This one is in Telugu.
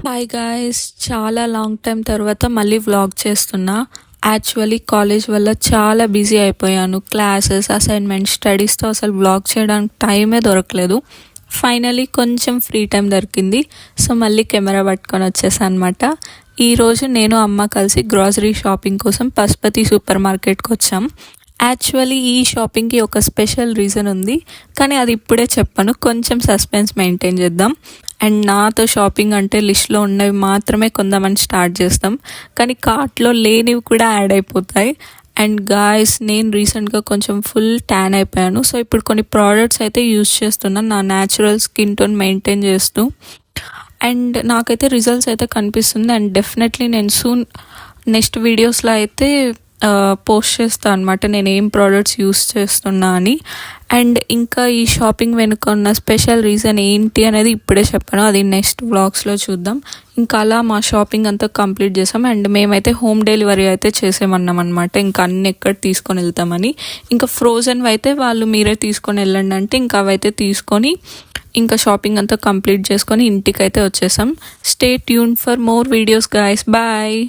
హాయ్ గాయ్స్, చాలా లాంగ్ టైం తర్వాత మళ్ళీ వ్లాగ్ చేస్తున్నా. యాక్చువల్లీ కాలేజ్ వల్ల చాలా బిజీ అయిపోయాను. క్లాసెస్, అసైన్మెంట్స్, స్టడీస్తో అసలు వ్లాగ్ చేయడానికి టైమే దొరకలేదు. ఫైనలీ కొంచెం ఫ్రీ టైం దొరికింది. సో మళ్ళీ కెమెరా పట్టుకొని వచ్చేసాను అనమాట. ఈరోజు నేను అమ్మ కలిసి గ్రాసరీ షాపింగ్ కోసం పశుపతి సూపర్ మార్కెట్కి వచ్చాం. యాక్చువల్లీ ఈ షాపింగ్కి ఒక స్పెషల్ రీజన్ ఉంది, కానీ అది ఇప్పుడే చెప్పను, కొంచెం సస్పెన్స్ మెయింటైన్ చేద్దాం. అండ్ నాతో షాపింగ్ అంటే లిస్ట్లో ఉన్నవి మాత్రమే కొందామని స్టార్ట్ చేస్తాం, కానీ కార్ట్లో లేనివి కూడా యాడ్ అయిపోతాయి. అండ్ గాయస్, నేను రీసెంట్గా కొంచెం ఫుల్ ట్యాన్ అయిపోయాను. సో ఇప్పుడు కొన్ని ప్రోడక్ట్స్ అయితే యూజ్ చేస్తున్నాను నా న్యాచురల్ స్కిన్ టోన్ మెయింటైన్ చేస్తూ. అండ్ నాకైతే రిజల్ట్స్ అయితే కనిపిస్తుంది. అండ్ డెఫినెట్లీ నేను సూన్ నెక్స్ట్ వీడియోస్లో అయితే పోస్ట్ చేస్తాను అనమాట నేను ఏం ప్రోడక్ట్స్ యూస్ చేస్తున్నా అని. అండ్ ఇంకా ఈ షాపింగ్ వెనుక ఉన్న స్పెషల్ రీజన్ ఏంటి అనేది ఇప్పుడే చెప్పాను, అది నెక్స్ట్ వ్లాగ్స్లో చూద్దాం. ఇంకా అలా మా షాపింగ్ అంతా కంప్లీట్ చేసాం. అండ్ మేమైతే హోమ్ డెలివరీ అయితే చేసేమన్నాం అనమాట, ఇంకా అన్ని ఎక్కడ తీసుకొని వెళ్తామని. ఇంకా ఫ్రోజన్వి అయితే వాళ్ళు మీరే తీసుకొని వెళ్ళండి అంటే ఇంకా అవైతే తీసుకొని ఇంకా షాపింగ్ అంతా కంప్లీట్ చేసుకొని ఇంటికైతే వచ్చేసాం. Stay tune for more videos guys, bye.